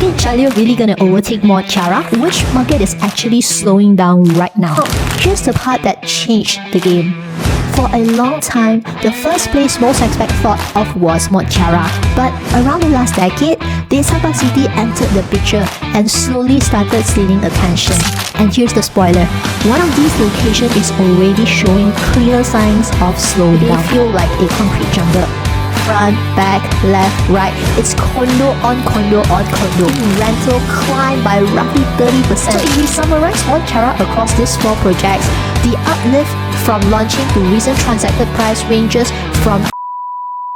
Bukit Jalil really gonna overtake Mont Kiara? Which market is actually slowing down right now? Here's the part that changed the game. For a long time, the first place most expat thought of was Mont Kiara. But around the last decade, Desa Park City entered the picture and slowly started stealing attention. And here's the spoiler. One of these locations is already showing clear signs of slowing down. They feel like a concrete jungle. Front, back, left, right. It's condo on condo on condo. Rental climbed by roughly 30%. So if we summarize Mont Kiara across these 4 projects, the uplift from launching to recent transacted price ranges from.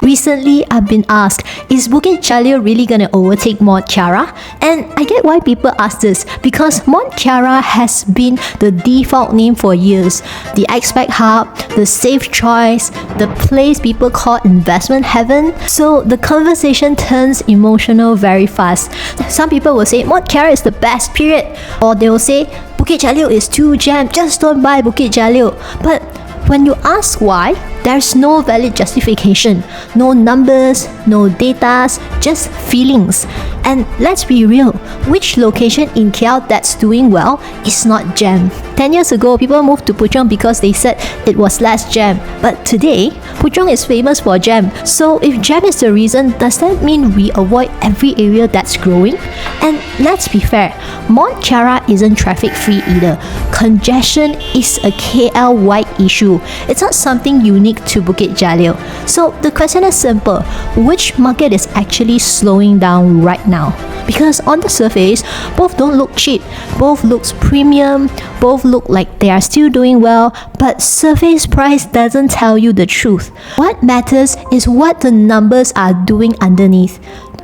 Recently, I've been asked, is Bukit Jalil really gonna overtake Mont Kiara? And I get why people ask this, because Mont Kiara has been the default name for years. The expat hub, the safe choice, the place people call investment heaven. So the conversation turns emotional very fast. Some people will say Mont Kiara is the best, period. Or they will say Bukit Jalil is too jammed, just don't buy Bukit Jalil. But when you ask why, there's no valid justification, no numbers, no datas, just feelings. And let's be real, which location in KL that's doing well is not jam? 10 years ago, people moved to Puchong because they said it was less jam. But today, Puchong is famous for jam. So if jam is the reason, does that mean we avoid every area that's growing? And let's be fair, Mont Kiara isn't traffic free either. Congestion is a KL-wide issue. It's not something unique to Bukit Jalil. So the question is simple. Which market is actually slowing down right now? Because on the surface, both don't look cheap. Both looks premium. Both look like they are still doing well. But surface price doesn't tell you the truth. What matters is what the numbers are doing underneath.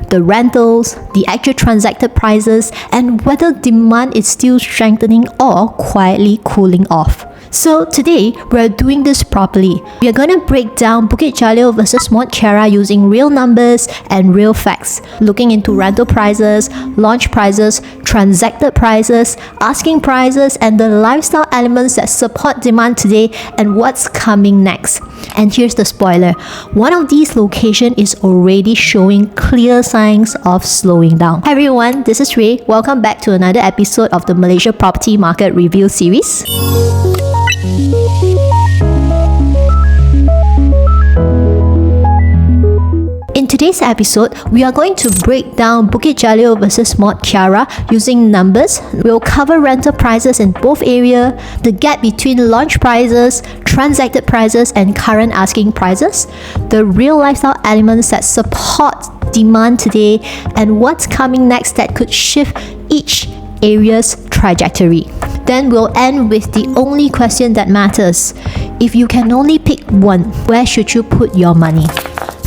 The rentals, the actual transacted prices, and whether demand is still strengthening or quietly cooling off. So today, we're doing this properly. We are going to break down Bukit Jalil versus Mont Kiara using real numbers and real facts, looking into rental prices, launch prices, transacted prices, asking prices, and the lifestyle elements that support demand today and what's coming next. And here's the spoiler. One of these locations is already showing clear signs of slowing down. Hi everyone, this is Ray. Welcome back to another episode of the Malaysia Property Market Review series. In today's episode, we are going to break down Bukit Jalil versus Mont Kiara using numbers. We'll cover rental prices in both areas, the gap between launch prices, transacted prices, and current asking prices, the real lifestyle elements that support demand today, and what's coming next that could shift each area's trajectory. Then we'll end with the only question that matters. If you can only pick one, where should you put your money?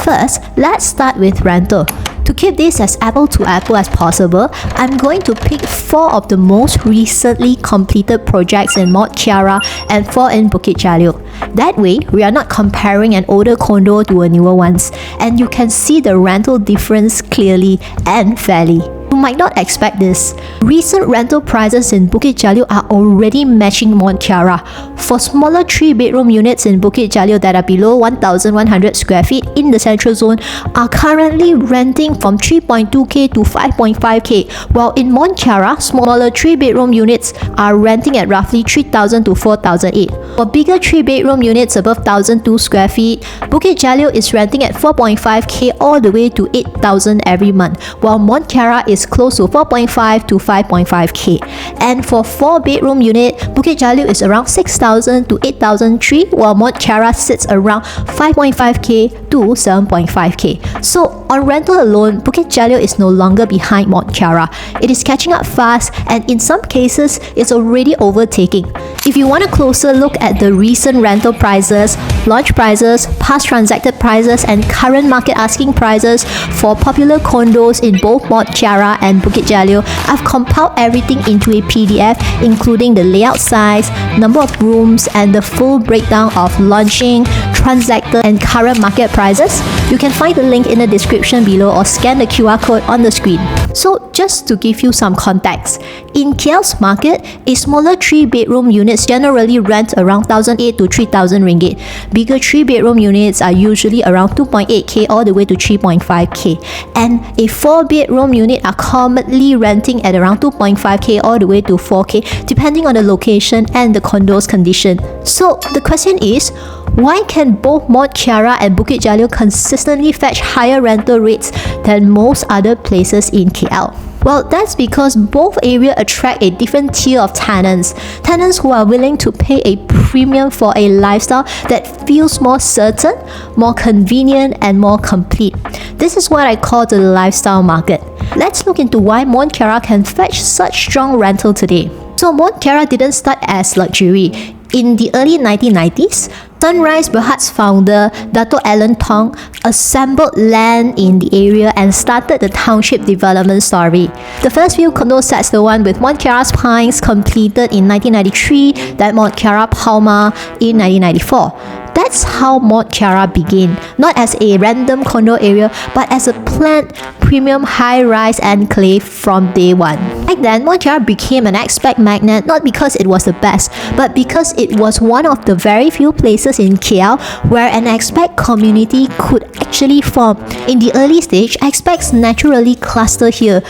First, let's start with rental. To keep this as apple to apple as possible, I'm going to pick 4 of the most recently completed projects in Mont Kiara and 4 in Bukit Jalil. That way, we are not comparing an older condo to a newer one, and you can see the rental difference clearly and fairly. You might not expect this. Recent rental prices in Bukit Jalil are already matching Mont Kiara. For smaller 3-bedroom units in Bukit Jalil that are below 1,100 square feet in the central zone are currently renting from 3.2k to 5.5k, while in Mont Kiara, smaller 3-bedroom units are renting at roughly 3,000 to 4,008. For bigger 3-bedroom units above 1,002 square feet, Bukit Jalil is renting at 4.5k all the way to 8,000 every month, while Mont Kiara is close to 4.5 to 5.5k. And for 4-bedroom unit, Bukit Jalil is around 6,000 to 8,003, while Mont Kiara sits around 5.5k to 7.5k. So on rental alone, Bukit Jalil is no longer behind Mont Kiara. It is catching up fast, and in some cases, it's already overtaking. If you want a closer look at the recent rental prices, launch prices, past transacted prices, and current market asking prices for popular condos in both Mont Kiara and Bukit Jalil, I've compiled everything into a PDF, including the layout size, number of rooms, and the full breakdown of launching, Transacted, and current market prices? You can find the link in the description below or scan the QR code on the screen. So just to give you some context, in KL's market, a smaller 3-bedroom units generally rent around 1,800 to 3,000 ringgit. Bigger 3-bedroom units are usually around 2.8k all the way to 3.5k. And a 4-bedroom unit are commonly renting at around 2.5k all the way to 4k, depending on the location and the condo's condition. So the question is, why can both Mont Kiara and Bukit Jalil consistently fetch higher rental rates than most other places in KL? Well, that's because both areas attract a different tier of tenants. Tenants who are willing to pay a premium for a lifestyle that feels more certain, more convenient, and more complete. This is what I call the lifestyle market. Let's look into why Mont Kiara can fetch such strong rental today. So Mont Kiara didn't start as luxury. In the early 1990s, Sunrise Berhad's founder, Dato' Alan Tong, assembled land in the area and started the township development story. The first few condo sets, the one with Mont Kiara's Pines, completed in 1993, then Mont Kiara Palma in 1994. That's how Mont Kiara began, not as a random condo area, but as a planned premium high-rise enclave from day one. Back then, Mont Kiara became an expat magnet not because it was the best, but because it was one of the very few places in KL where an expat community could actually form. In the early stage, expats naturally cluster here.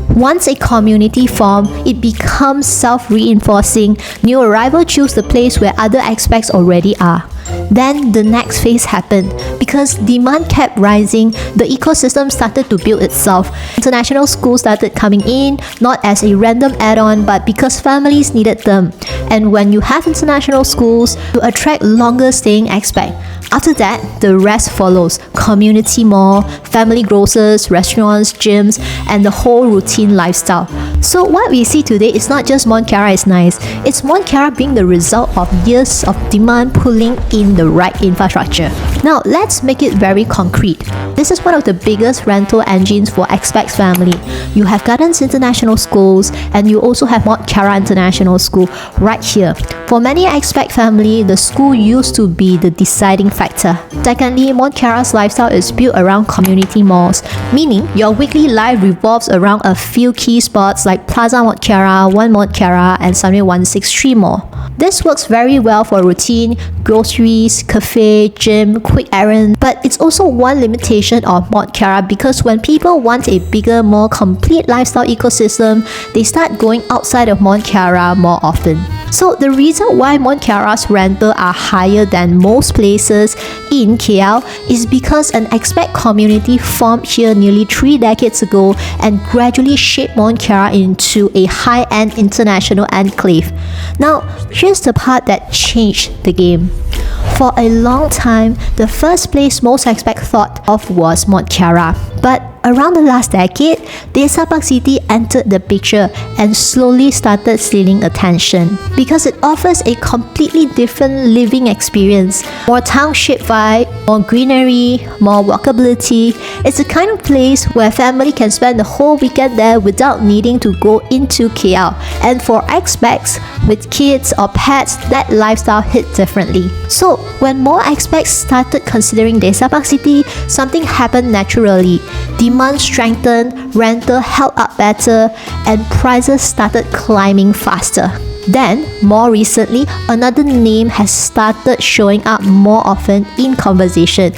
Once a community forms, it becomes self-reinforcing. New arrivals choose the place where other expats already are. Then the next phase happened. Because demand kept rising, the ecosystem started to build itself. International schools started coming in, not as a random add-on, but because families needed them. And when you have international schools, you attract longer staying expats. After that, the rest follows. Community mall, family grocers, restaurants, gyms, and the whole routine lifestyle. So what we see today is not just Mont Kiara is nice, it's Mont Kiara being the result of years of demand pulling in the right infrastructure. Now let's make it very concrete. This is one of the biggest rental engines for expats family. You have Gardens International Schools and you also have Mont Kiara International School right here. For many expat family, the school used to be the deciding factor. Secondly, Mont Kiara's lifestyle is built around community malls, meaning your weekly life revolves around a few key spots like Plaza Mont Kiara, One Mont Kiara, and Sunway 163 Mall. This works very well for routine, groceries, cafe, gym, quick errands, but it's also one limitation of Mont Kiara because when people want a bigger, more complete lifestyle ecosystem, they start going outside of Mont Kiara more often. So the reason why Mont Kiara's rental are higher than most places in KL is because an expat community formed here nearly 3 decades ago and gradually shaped Mont Kiara into a high-end international enclave. Now, here's the part that changed the game. For a long time, the first place most expats thought of was Mont Kiara. But around the last decade, Desa Park City entered the picture and slowly started stealing attention because it offers a completely different living experience. More township vibe, more greenery, more walkability. It's a kind of place where family can spend the whole weekend there without needing to go into KL. And for expats with kids or pets, that lifestyle hit differently. So when more expats started considering Desa Park City, something happened naturally. Demand strengthened, rental held up better, and prices started climbing faster. Then, more recently, another name has started showing up more often in conversation: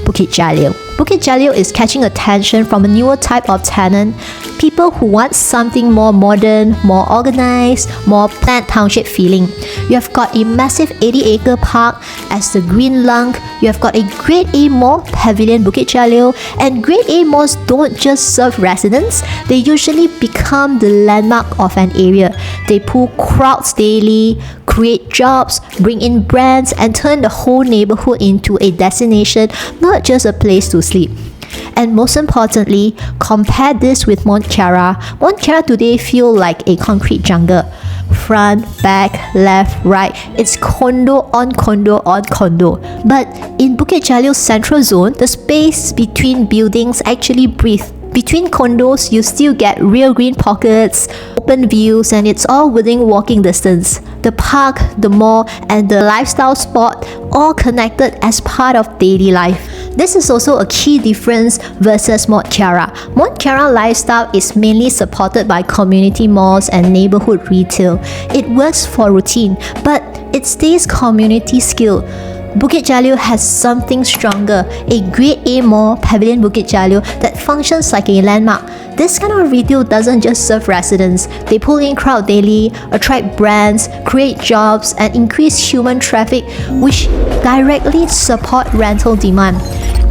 Bukit Jalil. Bukit Jalil is catching attention from a newer type of tenant, people who want something more modern, more organized, more planned township feeling. You have got a massive 80-acre park as the green lung. You have got a Grade A mall, Pavilion Bukit Jalil, and Grade A malls don't just serve residents, they usually become the landmark of an area. They pull crowds daily, create jobs, bring in brands, and turn the whole neighborhood into a destination, not just a place to sleep. And most importantly, compare this with Mont Kiara. Mont Kiara today feel like a concrete jungle. Front, back, left, right. It's condo on condo on condo. But in Bukit Jalil's central zone, the space between buildings actually breathes. Between condos, you still get real green pockets, open views, and it's all within walking distance. The park, the mall, and the lifestyle spot all connected as part of daily life. This is also a key difference versus Mont Kiara. Mont Kiara lifestyle is mainly supported by community malls and neighborhood retail. It works for routine, but it stays community skill. Bukit Jalil has something stronger, a Grade A mall, Pavilion Bukit Jalil, that functions like a landmark. This kind of retail doesn't just serve residents. They pull in crowd daily, attract brands, create jobs, and increase human traffic, which directly support rental demand.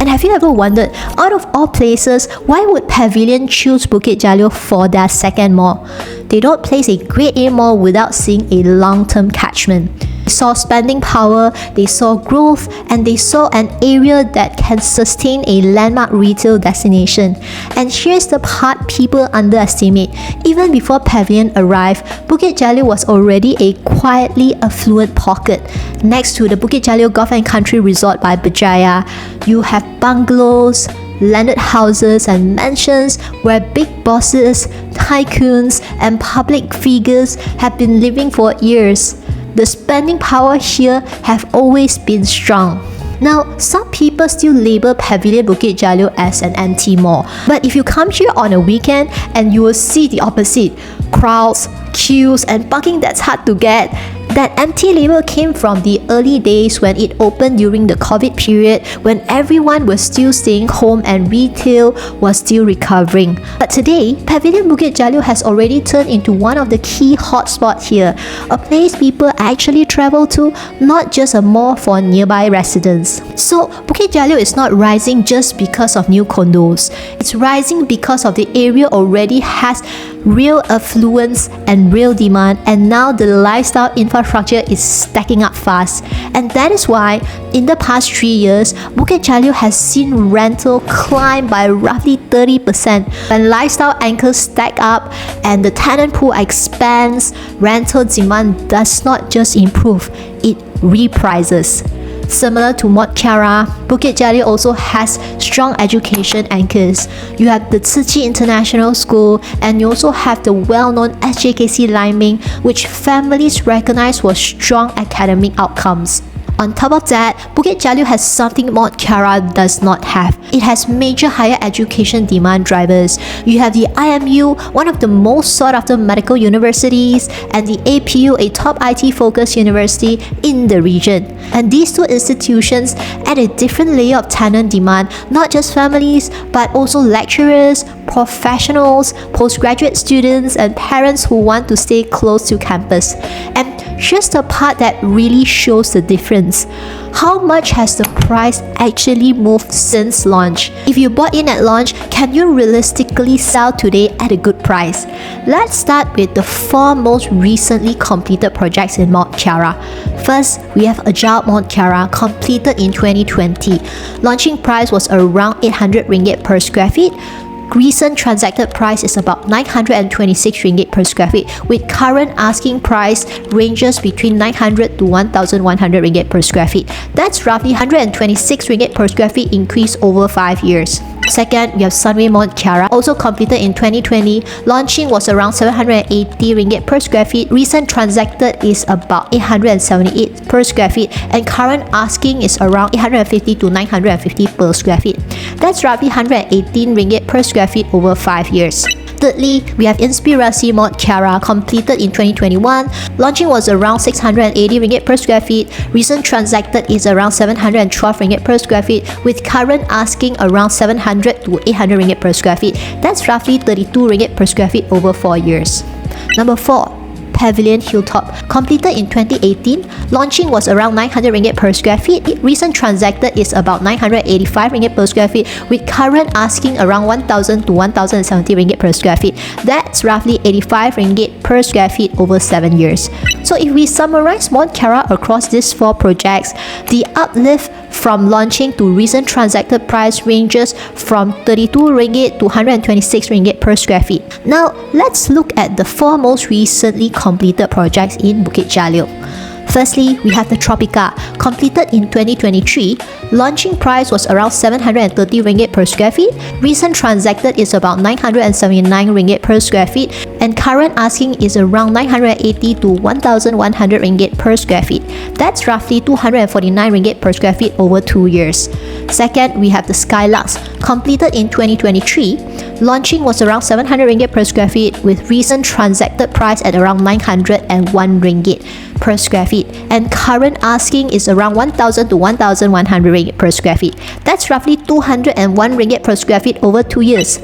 And have you ever wondered, out of all places, why would Pavilion choose Bukit Jalil for their second mall? They don't place a Grade A mall without seeing a long-term catchment. They saw spending power, they saw growth, and they saw an area that can sustain a landmark retail destination. And here's the part people underestimate. Even before Pavilion arrived, Bukit Jalil was already a quietly affluent pocket. Next to the Bukit Jalil Golf and Country Resort by Berjaya, you have bungalows, landed houses and mansions where big bosses, tycoons, and public figures have been living for years. The spending power here have always been strong. Now, some people still label Pavilion Bukit Jalil as an anti-mall. But if you come here on a weekend, and you will see the opposite. Crowds, queues, and parking that's hard to get. That empty label came from the early days when it opened during the COVID period, when everyone was still staying home and retail was still recovering. But today, Pavilion Bukit Jalil has already turned into one of the key hotspots here, a place people actually travel to, not just a mall for nearby residents. So, Bukit Jalil is not rising just because of new condos. It's rising because of the area already has real affluence and real demand, and now the lifestyle infrastructure is stacking up fast. And that is why in the past 3 years, Bukit Jalil has seen rental climb by roughly 30%. When lifestyle anchors stack up and the tenant pool expands, rental demand does not just improve, it reprices. Similar to Mont Kiara, Bukit Jalil also has strong education anchors. You have the Tzu Chi International School, and you also have the well-known SJKC Liming, which families recognize for strong academic outcomes. On top of that, Bukit Jalil has something Mont Kiara does not have. It has major higher education demand drivers. You have the IMU, one of the most sought-after medical universities, and the APU, a top IT-focused university in the region. And these two institutions add a different layer of tenant demand, not just families, but also lecturers, professionals, postgraduate students, and parents who want to stay close to campus. And here's the part that really shows the difference. How much has the price actually moved since launch? If you bought in at launch, can you realistically sell today at a good price? Let's start with the 4 most recently completed projects in Mont Kiara. First, we have Agile Mont Kiara, completed in 2020. Launching price was around 800 ringgit per square feet. Recent transacted price is about 926 ringgit per square feet, with current asking price ranges between 900 to 1,100 ringgit per square feet. That's roughly 126 ringgit per square feet increase over 5 years. Second, we have Sunway Mont Kiara, also completed in 2020. Launching was around 780 ringgit per square feet. Recent transacted is about 878 per square feet, and current asking is around 850 to 950 per square feet. That's roughly 118 ringgit per square feet over 5 years. Thirdly, we have Inspirasi Mont Kiara, completed in 2021. Launching was around 680 ringgit per square feet. Recent transacted is around 712 ringgit per square feet, with current asking around 700 to 800 ringgit per square feet. That's roughly 32 ringgit per square feet over 4 years. Number 4. Pavilion Hilltop, completed in 2018. Launching was around 900 ringgit per square feet. Recent transacted is about 985 ringgit per square feet, with current asking around 1,000 to 1,070 ringgit per square feet. That's roughly 85 ringgit per square feet over 7 years. So if we summarize Mont Kiara across these 4 projects, the uplift from launching to recent transacted price ranges from 32 ringgit to 126 ringgit per square feet. Now, let's look at the 4 most recently completed projects in Bukit Jalil. Firstly, we have the Tropica, completed in 2023. Launching price was around 730 ringgit per square feet. Recent transacted is about 979 ringgit per square feet, and current asking is around 980 to 1,100 ringgit per square feet. That's roughly 249 ringgit per square feet over 2 years. Second, we have the Skylux, completed in 2023. Launching was around 700 ringgit per square feet, with recent transacted price at around 901 ringgit per square feet, and current asking is around 1,000 to 1,100 ringgit per square feet. That's roughly 201 ringgit per square feet over 2 years.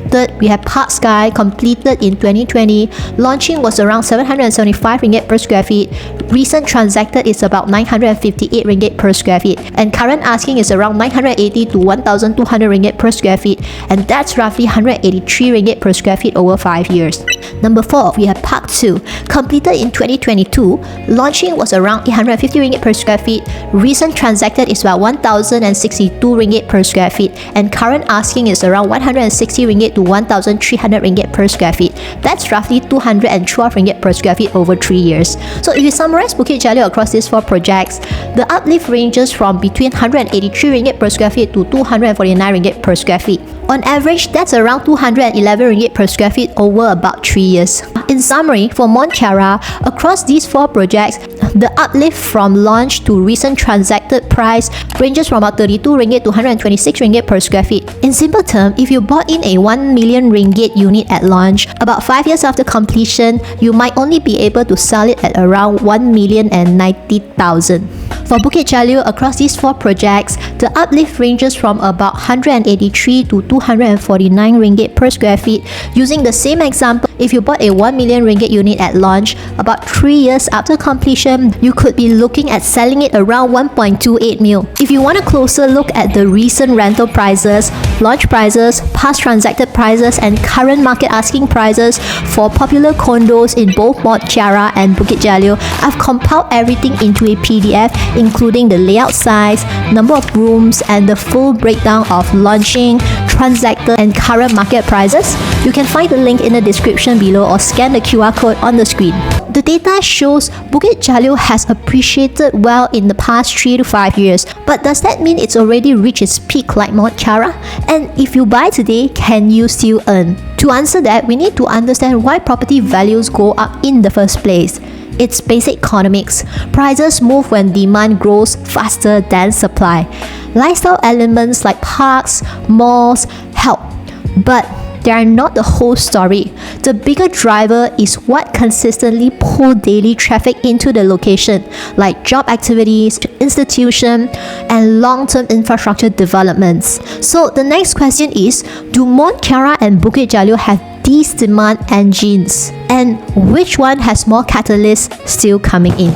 Third, we have Park Sky, completed in 2020. Launching was around 775 ringgit per square feet. Recent transacted is about 958 ringgit per square feet, and current asking is around 980 to 1,200 ringgit per square feet, and that's roughly 183 ringgit per square feet over 5 years. Number 4, we have Park 2, completed in 2022. Launching was around 850 ringgit per square feet. Recent transacted is about 1,062 ringgit per square feet, and current asking is around 160 ringgit to 1,300 ringgit per square feet. That's roughly 212 ringgit per square feet over 3 years. So if you summarize Bukit Jalil across these 4 projects, the uplift ranges from between 183 ringgit per square feet to 249 ringgit per square feet. On average, that's around 211 ringgit per square feet over about 3 years. In summary, for Mont Kiara, across these 4 projects, the uplift from launch to recent transacted price ranges from about 32 ringgit to 126 ringgit per square feet. In simple terms, if you bought in a 1 million ringgit unit at launch, about 5 years after completion, you might only be able to sell it at around 1,090,000. For Bukit Jalil, across these 4 projects, the uplift ranges from about 183 to 249 ringgit per square feet. Using the same example, if you bought a 1 million ringgit unit at launch, about 3 years after completion, you could be looking at selling it around 1.28 mil. If you want a closer look at the recent rental prices, launch prices, past transacted prices, and current market asking prices for popular condos in both Mont Kiara and Bukit Jalil, I've compiled everything into a PDF, including the layout size, number of rooms, and the full breakdown of launching, transacted, and current market prices. You can find the link in the description below or scan the QR code on the screen. The data shows Bukit Jalil has appreciated well in the past 3 to 5 years, but does that mean it's already reached its peak like Mont Kiara? And if you buy today, can you still earn? To answer that, we need to understand why property values go up in the first place. It's basic economics. Prices move when demand grows faster than supply. Lifestyle elements like parks, malls help, but they are not the whole story. The bigger driver is what consistently pulls daily traffic into the location, like job activities, institution, and long-term infrastructure developments. So the next question is, do Mont Kiara and Bukit Jalil have these demand engines? And which one has more catalysts still coming in?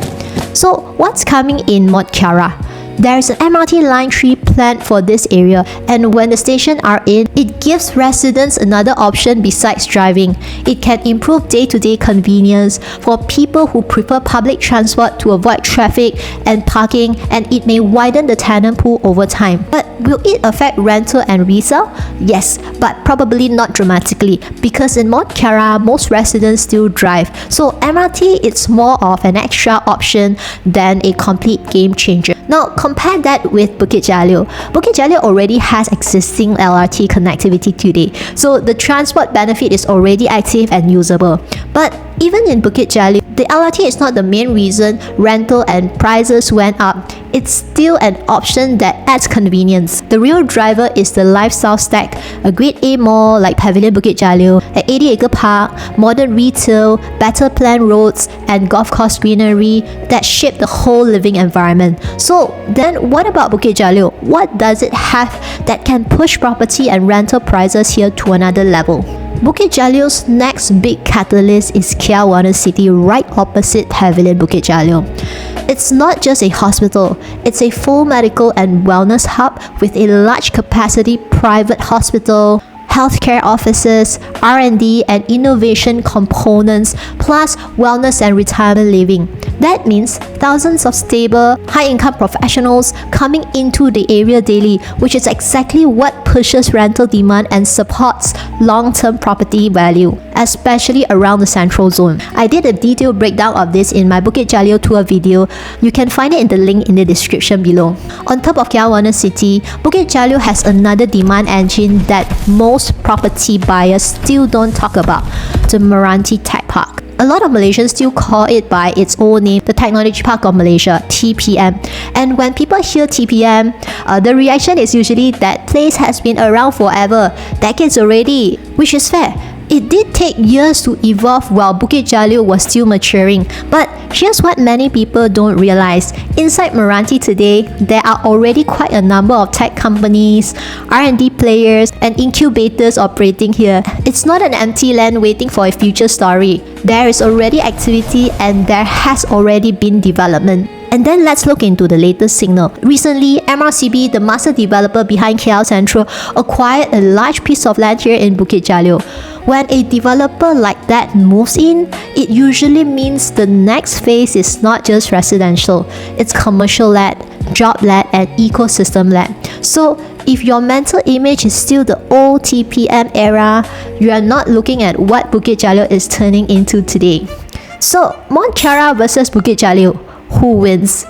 So what's coming in Mont Kiara? There's an MRT Line 3 planned for this area, and when the stations are in, it gives residents another option besides driving. It can improve day-to-day convenience for people who prefer public transport to avoid traffic and parking, and it may widen the tenant pool over time. But will it affect rental and resale? Yes, but probably not dramatically, because in Mont Kiara, most residents still drive. So MRT is more of an extra option than a complete game changer. Now compare that with Bukit Jalil. Bukit Jalil already has existing LRT connectivity today, so the transport benefit is already active and usable. But even in Bukit Jalil, the LRT is not the main reason rental and prices went up. It's still an option that adds convenience. The real driver is the lifestyle stack, a grade A mall like Pavilion Bukit Jalil, an 80-acre park, modern retail, better planned roads, and golf course greenery that shape the whole living environment. So then what about Bukit Jalil? What does it have that can push property and rental prices here to another level? Bukit Jalil's next big catalyst is Kia Wellness City right opposite Pavilion Bukit Jalil. It's not just a hospital, it's a full medical and wellness hub with a large capacity private hospital, healthcare offices, R&D and innovation components, plus wellness and retirement living. That means thousands of stable, high-income professionals coming into the area daily, which is exactly what pushes rental demand and supports long-term property value. especially around the central zone. I did a detailed breakdown of this in my Bukit Jalil tour video. You can find it in the link in the description below. On top of Kiara City, Bukit Jalil has another demand engine that most property buyers still don't talk about, the MRANTI Tech Park. A lot of Malaysians still call it by its old name, the Technology Park of Malaysia, TPM. And when people hear TPM, the reaction is usually that place has been around forever, decades already, which is fair. It did take years to evolve while Bukit Jalil was still maturing. But here's what many people don't realize. Inside MRANTI today, there are already quite a number of tech companies, R&D players, and incubators operating here. It's not an empty land waiting for a future story. There is already activity and there has already been development. And then let's look into the latest signal. Recently, MRCB, the master developer behind KL Central, acquired a large piece of land here in Bukit Jalil. When a developer like that moves in, it usually means the next phase is not just residential, it's commercial-led, job-led, and ecosystem-led. So, if your mental image is still the old TPM era, you are not looking at what Bukit Jalil is turning into today. So, Mont Kiara versus Bukit Jalil. Who wins?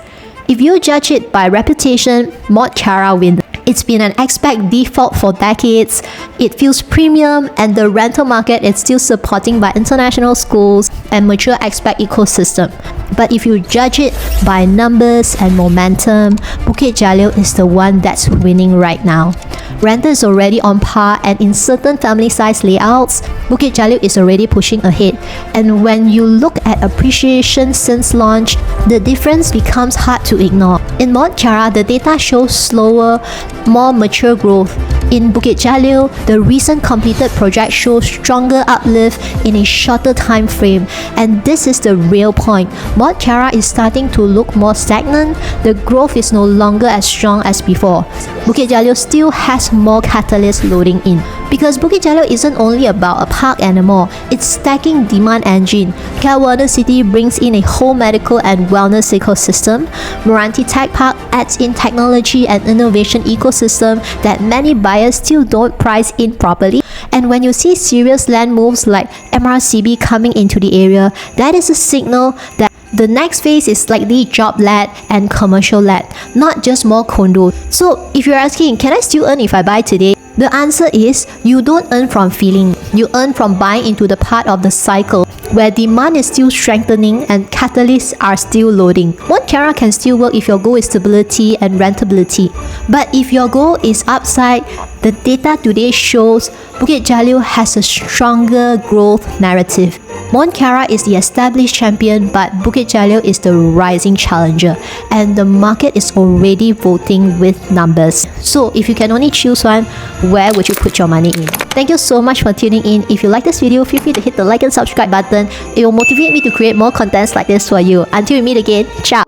If you judge it by reputation, Mont Kiara wins. It's been an expat default for decades, it feels premium, and the rental market is still supporting by international schools and mature expat ecosystem. But if you judge it by numbers and momentum, Bukit Jalil is the one that's winning right now. Rental is already on par, and in certain family-size layouts, Bukit Jalil is already pushing ahead. And when you look at appreciation since launch, the difference becomes hard to ignore. In Mont Kiara, the data shows slower, more mature growth. In Bukit Jalil, the recent completed project shows stronger uplift in a shorter time frame. And this is the real point. Mont Kiara is starting to look more stagnant. The growth is no longer as strong as before. Bukit Jalil still has more catalysts loading in. Because Bukit Jalil isn't only about a park anymore, it's stacking demand engine. Kiara City brings in a whole medical and wellness ecosystem. MRANTI Tech Park adds in technology and innovation ecosystem that many buyers still don't price in properly. And when you see serious land moves like MRCB coming into the area, that is a signal that the next phase is likely job-led and commercial-led, not just more condos. So if you're asking, can I still earn if I buy today? The answer is, you don't earn from feeling. You earn from buying into the part of the cycle where demand is still strengthening and catalysts are still loading. Mont Kiara can still work if your goal is stability and rentability. But if your goal is upside, the data today shows Bukit Jalil has a stronger growth narrative. Mont Kiara is the established champion, but Bukit Jalil is the rising challenger, and the market is already voting with numbers. So if you can only choose one, where would you put your money in? Thank you so much for tuning in. If you like this video, feel free to hit the like and subscribe button. It will motivate me to create more contents like this for you. Until we meet again, ciao!